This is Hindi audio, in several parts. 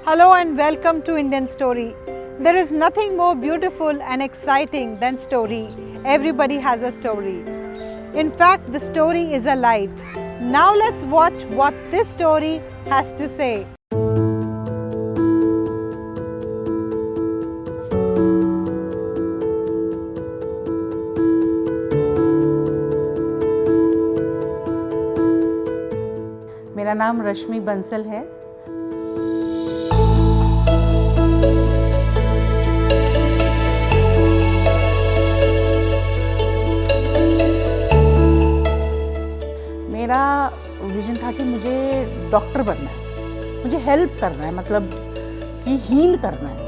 Hello and welcome to Indian Story. There is nothing more beautiful and exciting than story. Everybody has a story. In fact, the story is a light. Now let's watch what this story has to say. मेरा नाम रश्मि बंसल है। मेरा विजन था कि मुझे डॉक्टर बनना है, मुझे हेल्प करना है, मतलब कि हील करना है।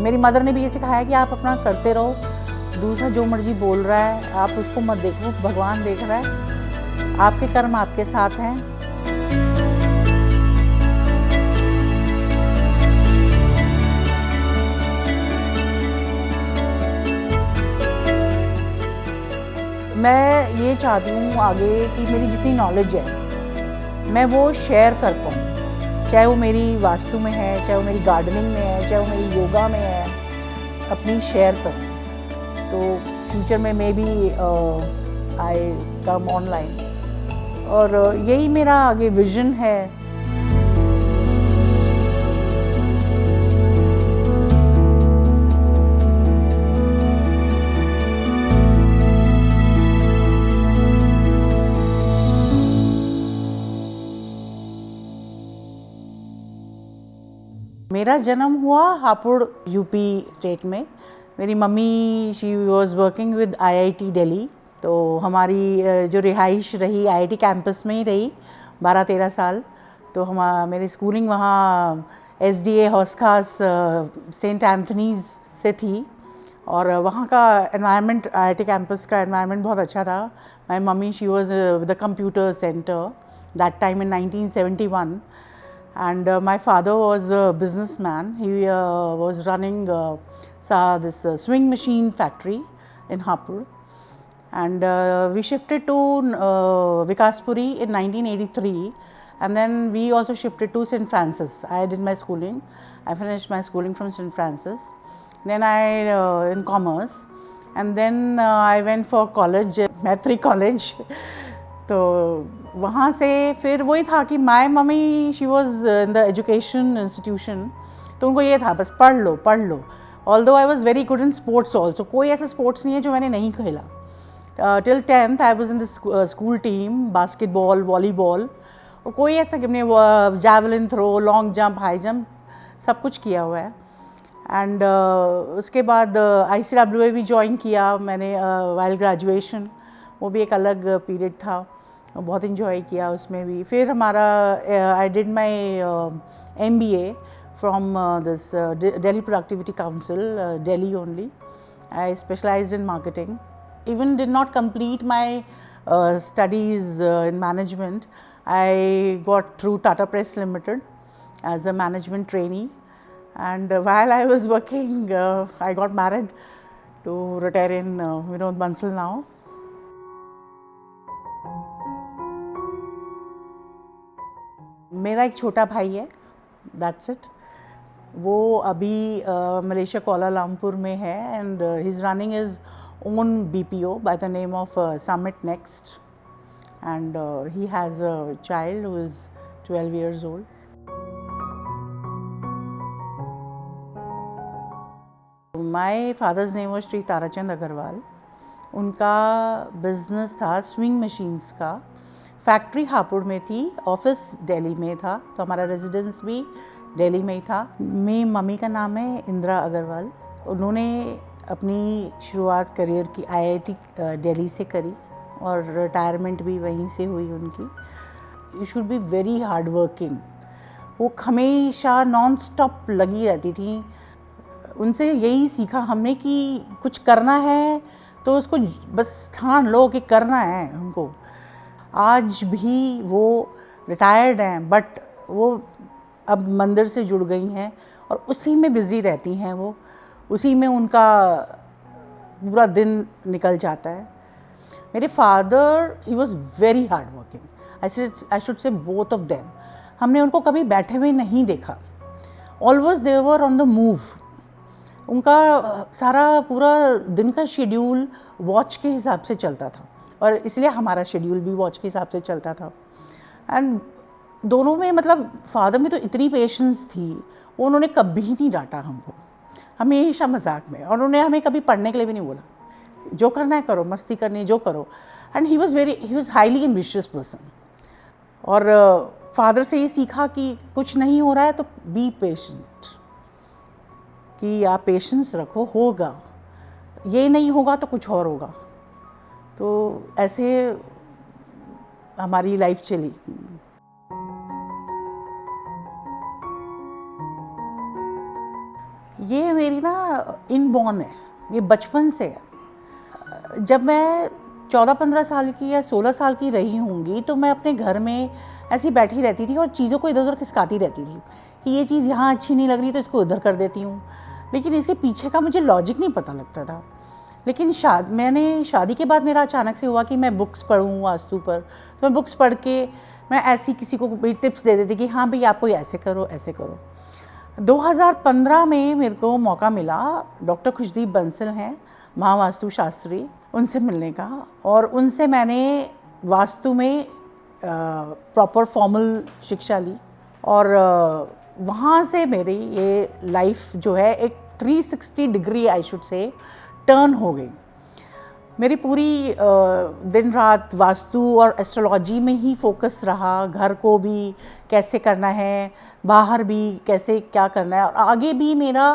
मेरी मदर ने भी ये सिखाया कि आप अपना करते रहो, दूसरा जो मर्जी बोल रहा है आप उसको मत देखो, भगवान देख रहा है, आपके कर्म आपके साथ हैं। मैं ये चाहती हूँ आगे कि मेरी जितनी नॉलेज है मैं वो शेयर कर पाऊँ, चाहे वो मेरी वास्तु में है, चाहे वो मेरी गार्डनिंग में है, चाहे वो मेरी योगा में है, अपनी शेयर करूँ। तो फ्यूचर में may B I come online, और यही मेरा आगे विजन है। मेरा जन्म हुआ हापुड़ यूपी स्टेट में। मेरी mummy she was working with IIT Delhi, तो हमारी जो रिहाइश रही आईआईटी कैंपस में ही रही 12-13 साल। तो मेरी स्कूलिंग वहाँ एसडीए हौसखास सेंट एंथनीज से थी, और वहाँ का एनवायरनमेंट, आईआईटी कैंपस का एनवायरनमेंट बहुत अच्छा था। My mummy she was with the computer centre that time in 1971. And my father was a businessman. He was running this swing machine factory in Hapur. And we shifted to Vikaspuri in 1983. And then we also shifted to St. Francis. I did my schooling. I finished my schooling from St. Francis. Then I in commerce. And then I went for college, Maitri College. तो वहाँ से फिर वही था कि my mummy she was in the education institution, तो उनको ये था बस पढ़ लो पढ़ लो। Although I was very good in sports also, कोई ऐसा स्पोर्ट्स नहीं है जो मैंने नहीं खेला। Till 10th I was in the school team, basketball, volleyball, और कोई ऐसा कि मैंने javelin throw, long jump, high jump सब कुछ किया हुआ है। एंड उसके बाद ICWA भी ज्वाइन किया मैंने वाइल ग्रेजुएशन, वो भी एक अलग पीरियड था, बहुत इन्जॉय किया उसमें भी। फिर हमारा I did my MBA from this Delhi productivity council, Delhi only. I specialized in marketing, even did not complete my studies in management. I got through Tata Press Limited as a management trainee, and while I was working I got married to retiring Vinod Bansal now. मेरा एक छोटा भाई है, दैट्स इट। वो अभी मलेशिया कोलालमपुर में है, and he is running his own BPO by the name of Summit Next, and he has a child who is 12 years old. My father's name was Shri Tarachand Agarwal. उनका बिजनेस था स्विंग मशीन्स का। फैक्ट्री हापुड़ में थी, ऑफिस दिल्ली में था, तो हमारा रेजिडेंस भी दिल्ली में ही था। मेरी मम्मी का नाम है इंदिरा अग्रवाल। उन्होंने अपनी शुरुआत करियर की IIT दिल्ली से करी, और रिटायरमेंट भी वहीं से हुई उनकी। You should be very hard working. वो हमेशा नॉन स्टॉप लगी रहती थी। उनसे यही सीखा हमने कि कुछ करना है तो उसको बस ठान लो कि करना है हमको। आज भी वो रिटायर्ड हैं, बट वो अब मंदिर से जुड़ गई हैं और उसी में बिज़ी रहती हैं वो, उसी में उनका पूरा दिन निकल जाता है। मेरे father he was very hard working, I should say both of them. हमने उनको कभी बैठे हुए नहीं देखा, always they were on the move. उनका सारा पूरा दिन का शेड्यूल वॉच के हिसाब से चलता था और इसलिए हमारा शेड्यूल भी वॉच के हिसाब से चलता था। एंड दोनों में मतलब फादर में तो इतनी पेशेंस थी, उन्होंने कभी नहीं डांटा हमको, हमेशा मजाक में। और उन्होंने हमें कभी पढ़ने के लिए भी नहीं बोला, जो करना है करो, मस्ती करनी है जो करो। And he was highly ambitious person. और फादर से ये सीखा कि कुछ नहीं हो रहा है तो बी पेशेंट, कि आप पेशेंस रखो, होगा, ये नहीं होगा तो कुछ और होगा। तो ऐसे हमारी लाइफ चली। ये मेरी ना इनबॉर्न है, ये बचपन से है। जब मैं 14-15 साल की या 16 साल की रही होंगी तो मैं अपने घर में ऐसी बैठी रहती थी और चीज़ों को इधर उधर खिसकाती रहती थी कि ये चीज़ यहाँ अच्छी नहीं लग रही तो इसको इधर कर देती हूँ, लेकिन इसके पीछे का मुझे लॉजिक नहीं पता लगता था। लेकिन मैंने शादी के बाद मेरा अचानक से हुआ कि मैं बुक्स पढ़ूँ वास्तु पर, तो मैं बुक्स पढ़ के मैं ऐसी किसी को भी टिप्स दे देती कि हाँ भाई आपको ऐसे करो ऐसे करो। 2015 में मेरे को मौका मिला, डॉक्टर खुशदीप बंसल हैं महावास्तु शास्त्री, उनसे मिलने का। और उनसे मैंने वास्तु में प्रॉपर फॉर्मल शिक्षा ली और वहाँ से मेरी ये लाइफ जो है एक 360 degree I should say turn हो गई। मेरी पूरी दिन रात वास्तु और एस्ट्रोलॉजी में ही फोकस रहा, घर को भी कैसे करना है, बाहर भी कैसे क्या करना है। और आगे भी मेरा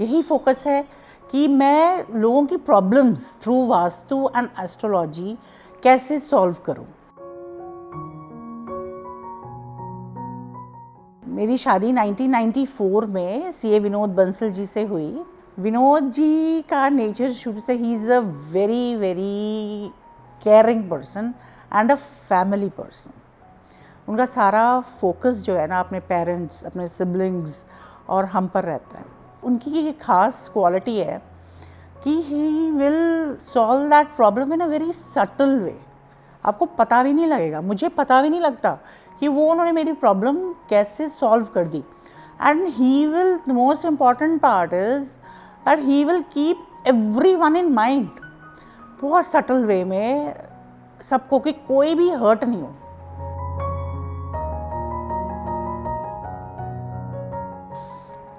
यही फोकस है कि मैं लोगों की problems through vastu and astrology कैसे सॉल्व करूं। मेरी शादी 1994 में सीए विनोद बंसल जी से हुई। विनोद जी का नेचर शुरू से, he is a very very caring person and a family person. उनका सारा फोकस जो है ना अपने पेरेंट्स, अपने सिबलिंग्स और हम पर रहता है। उनकी ये खास क्वालिटी है कि he will solve that problem in a very subtle way. आपको पता भी नहीं लगेगा, मुझे पता भी नहीं लगता कि वो उन्होंने मेरी प्रॉब्लम कैसे सॉल्व कर दी। And he will, the most important part is that he will keep everyone in mind, बहुत सटल वे में सबको, कि कोई भी हर्ट नहीं हो।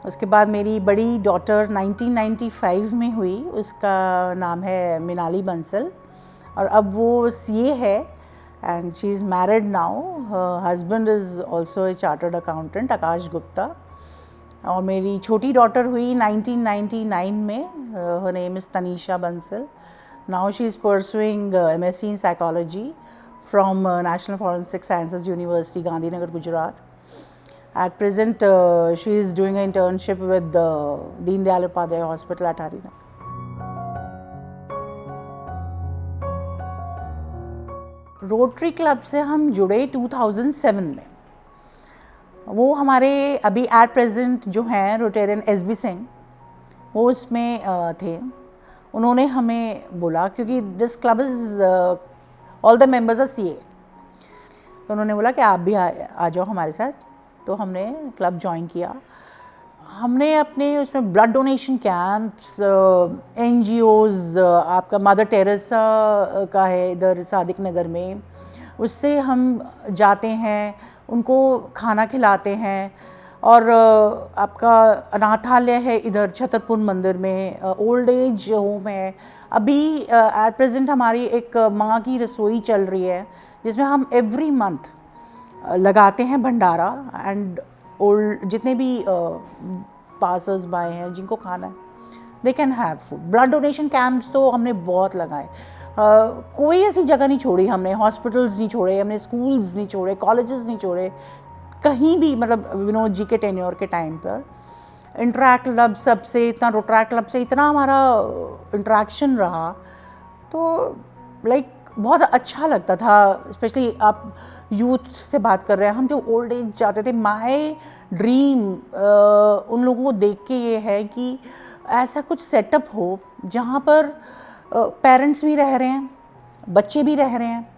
उसके बाद मेरी बड़ी डॉटर 1995 में हुई, उसका नाम है मिनाली बंसल और अब वो सीए है and she is married now. Husband is also a chartered accountant, Aakash Gupta. और मेरी छोटी डॉटर हुई 1999 में, her name is Tanisha Bansal. Now she is pursuing MSc in psychology from National Forensic Sciences University, Gandhinagar, Gujarat. At present, she is doing an internship with the Deen Dayal Upadhyay Hospital at Harina. Rotary club से हम जुड़े 2007 में। वो हमारे अभी एट प्रेजेंट जो हैं रोटेरियन SB सिंह, वो उसमें थे। उन्होंने हमें बोला, क्योंकि this club is all the members are CA, तो उन्होंने बोला कि आप भी आ जाओ हमारे साथ। तो हमने क्लब ज्वाइन किया। हमने अपने उसमें ब्लड डोनेशन कैंप्स, NGOs, आपका मदर टेरेसा का है इधर सादिक नगर में, उससे हम जाते हैं, उनको खाना खिलाते हैं। और आपका अनाथालय है इधर छतरपुर मंदिर में, ओल्ड एज होम है। अभी एट प्रेजेंट हमारी एक माँ की रसोई चल रही है जिसमें हम एवरी मंथ लगाते हैं भंडारा, एंड ओल्ड जितने भी पासर्स बाय हैं जिनको खाना है they can have food. Blood donation camps तो हमने बहुत लगाए, कोई ऐसी जगह नहीं छोड़ी हमने, हॉस्पिटल्स नहीं छोड़े हमने, स्कूल्स नहीं छोड़े, कॉलेजेस नहीं छोड़े, कहीं भी। मतलब विनोद जी के टेन्योर के टाइम पर इंटरैक्ट क्लब सबसे इतना, रोटरैक्ट क्लब से इतना हमारा इंटरेक्शन रहा, तो लाइक बहुत अच्छा लगता था, स्पेशली आप यूथ से बात कर रहे हैं, हम जो ओल्ड एज जाते थे, माय ड्रीम उन लोगों को देख के ये है कि ऐसा कुछ सेटअप हो जहाँ पर पेरेंट्स भी रह रहे हैं, बच्चे भी रह रहे हैं।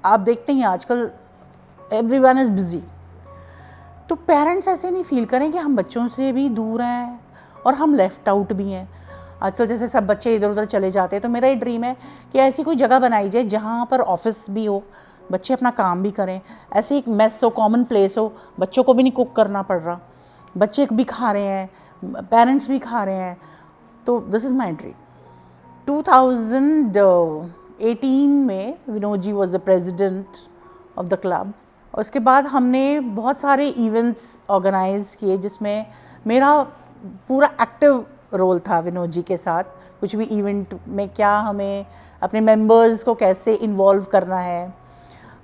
आप देखते हैं आजकल एवरीवन इज़ बिज़ी, तो पेरेंट्स ऐसे नहीं फील करें कि हम बच्चों से भी दूर हैं और हम लेफ़्ट आउट भी हैं। आजकल जैसे सब बच्चे इधर उधर चले जाते हैं, तो मेरा ये ड्रीम है कि ऐसी कोई जगह बनाई जाए जहाँ पर ऑफिस भी हो, बच्चे अपना काम भी करें, ऐसे एक मेस हो, कॉमन प्लेस हो, बच्चों को भी नहीं कुक करना पड़ रहा, बच्चे भी खा रहे हैं, पेरेंट्स भी खा रहे हैं। तो दिस इज़ माई ड्रीम। 2018 में Vinod ji was the president of the club. उसके बाद हमने बहुत सारे इवेंट्स ऑर्गेनाइज़ किए जिसमें मेरा पूरा एक्टिव रोल था विनोद जी के साथ। कुछ भी इवेंट में क्या हमें अपने मेंबर्स को कैसे इन्वॉल्व करना है,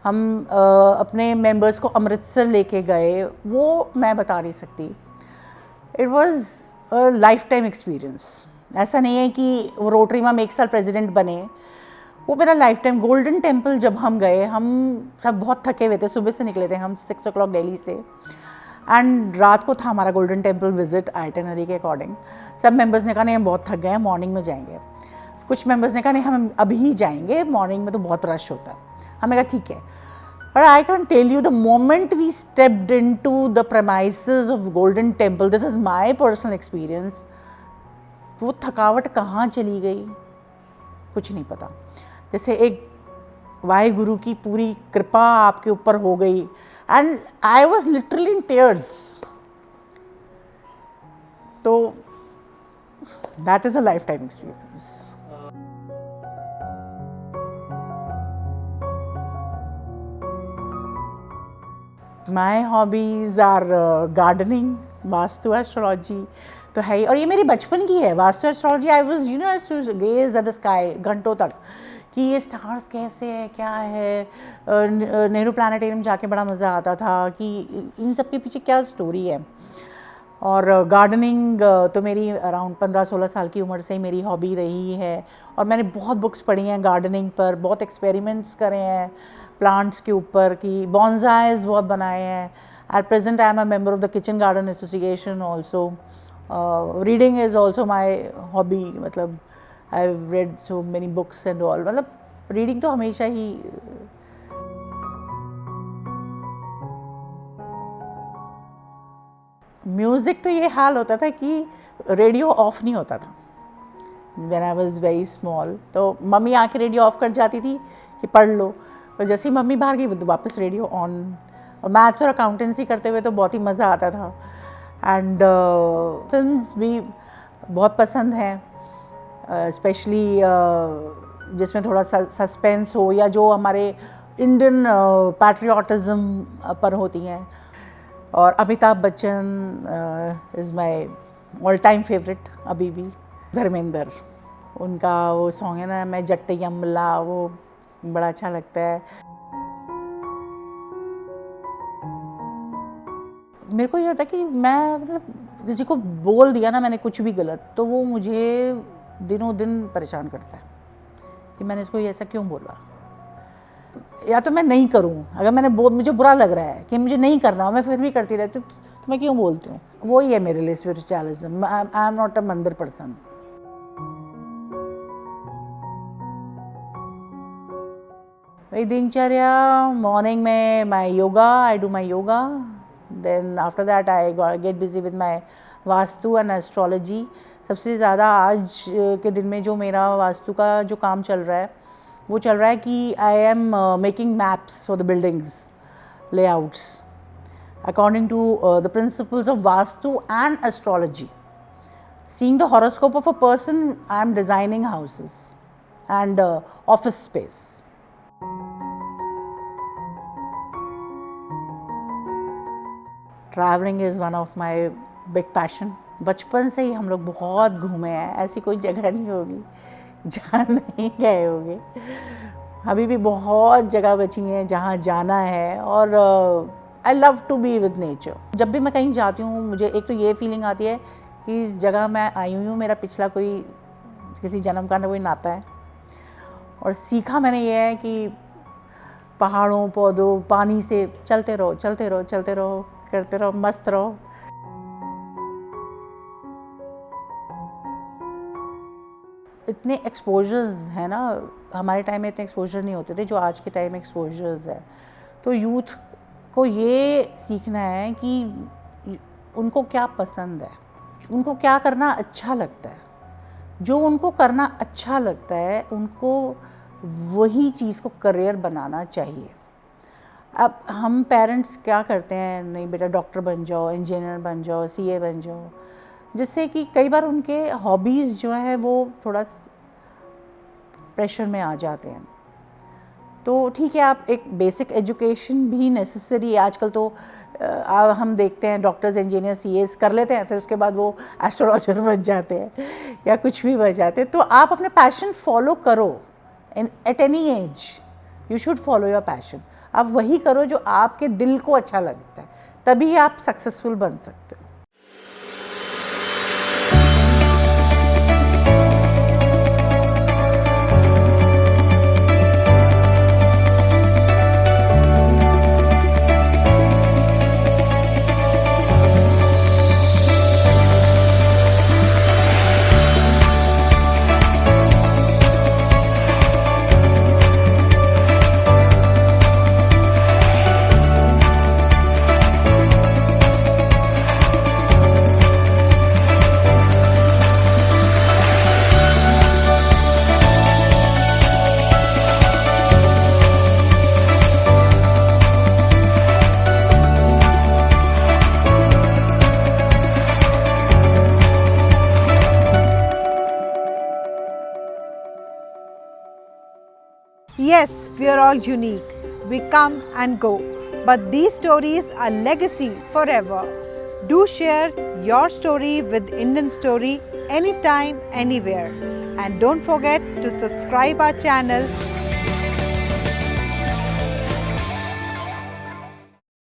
हम अपने मेंबर्स को अमृतसर लेके गए, वो मैं बता नहीं सकती। It was a life time experience. ऐसा नहीं है कि वो रोटरी में हम 1 साल प्रेसिडेंट बने, वो मेरा लाइफ टाइम। गोल्डन टेम्पल जब हम गए, हम सब बहुत थके हुए थे, सुबह से निकले थे हम 6 o'clock दिल्ली से, एंड रात को था हमारा गोल्डन टेम्पल विजिट आइटिनरी के अकॉर्डिंग। सब मेंबर्स ने कहा नहीं हम बहुत थक गए हैं, मॉर्निंग में जाएंगे। कुछ मेंबर्स ने कहा नहीं हम अभी ही जाएंगे, मॉर्निंग में तो बहुत रश होता है। हमें कहा ठीक है। और I can tell you the moment we stepped into the premises of Golden Temple, this is my personal experience, वो थकावट कहाँ चली गई कुछ नहीं पता। जैसे एक वाहिगुरु की पूरी कृपा आपके ऊपर हो गई, and I was literally in tears. तो that is a life time experience. My hobbies are gardening, vastu astrology तो है ही, और ये मेरी बचपन की है। Vastu astrology I was to gaze at the sky घंटों तक कि ये स्टार्स कैसे है, क्या है। नेहरू प्लानिटेरियम जाके बड़ा मज़ा आता था कि इन सब के पीछे क्या स्टोरी है। और गार्डनिंग तो मेरी अराउंड 15-16 साल की उम्र से ही मेरी हॉबी रही है, और मैंने बहुत बुक्स पढ़ी हैं गार्डनिंग पर, बहुत एक्सपेरिमेंट्स करे हैं प्लांट्स के ऊपर, कि बॉन्साइज बहुत बनाए हैं। At present I am a member of the kitchen garden association also. Reading is also my hobby, मतलब I have read so many books and all, मतलब रीडिंग तो हमेशा ही। म्यूज़िक तो ये हाल होता था कि रेडियो ऑफ नहीं होता था when I was very small. तो मम्मी आके रेडियो ऑफ कर जाती थी कि पढ़ लो, तो जैसे ही मम्मी बाहर गई तो वापस रेडियो ऑन। और मैथ्स और अकाउंटेंसी करते हुए तो बहुत ही मज़ा आता था। एंड फिल्म्स भी बहुत पसंद हैं, स्पेशली जिसमें थोड़ा सस्पेंस हो, या जो हमारे इंडियन पैट्रियोटिज़म पर होती हैं। और Amitabh Bachchan is my all time favourite अभी भी। धर्मेंद्र, उनका वो सॉन्ग है ना, मैं जट्टी अम्बला, वो बड़ा अच्छा लगता है। मेरे को ये होता है कि मैं मतलब किसी को बोल दिया ना मैंने कुछ भी गलत, तो वो मुझे दिनों दिन परेशान करता है कि मैंने इसको ये ऐसा क्यों बोला। या तो मैं नहीं करूं, अगर मैंने मुझे बुरा लग रहा है कि मुझे नहीं करना, मैं फिर भी करती रहती हूँ, तो मैं क्यों बोलती हूँ। वही है मेरे लिए spiritualism. I am not a mandir person. मेरी दिनचर्या, मॉर्निंग में my yoga, I do my yoga, then after that I get busy with my vastu and astrology. सबसे ज़्यादा आज के दिन में जो मेरा वास्तु का जो काम चल रहा है वो चल रहा है कि I am making maps for the buildings layouts according to the principles of vastu and astrology. Seeing the horoscope of a person, I am designing houses and office space. Traveling is one of my big passion. बचपन से ही हम लोग बहुत घूमे हैं, ऐसी कोई जगह नहीं होगी जहाँ नहीं गए होंगे। अभी भी बहुत जगह बची हैं जहाँ जाना है, और I love to be with nature. जब भी मैं कहीं जाती हूँ मुझे एक तो ये फीलिंग आती है इस जगह मैं आई हुई हूँ, मेरा पिछला कोई किसी जन्म का कोई नाता है। और सीखा मैंने ये है कि पहाड़ों, पौधों, पानी से चलते रहो, चलते रहो, चलते रहो, करते रहो, मस्त रहो। इतने एक्सपोजर्स हैं ना, हमारे टाइम में इतने एक्सपोजर नहीं होते थे जो आज के टाइम में एक्सपोजर्स है। तो यूथ को ये सीखना है कि उनको क्या पसंद है, उनको क्या करना अच्छा लगता है। जो उनको करना अच्छा लगता है उनको वही चीज़ को करियर बनाना चाहिए। अब हम पेरेंट्स क्या करते हैं, नहीं बेटा डॉक्टर बन जाओ, इंजीनियर बन जाओ, सीए बन जाओ, जिससे कि कई बार उनके हॉबीज़ जो है वो थोड़ा प्रेशर में आ जाते हैं। तो ठीक है, आप एक बेसिक एजुकेशन भी नेसेसरी है। आजकल तो हम देखते हैं डॉक्टर्स, इंजीनियर, सीएस कर लेते हैं, फिर उसके बाद वो एस्ट्रोलॉजर बन जाते हैं या कुछ भी बन जाते हैं। तो आप अपने पैशन फॉलो करो, at any as you should follow your passion. आप वही करो जो आपके दिल को अच्छा लगता है, तभी आप सक्सेसफुल बन सकते हो। Yes, we are all unique. We come and go. But these stories are legacy forever. Do share your story with Indian Story anytime, anywhere. And don't forget to subscribe our channel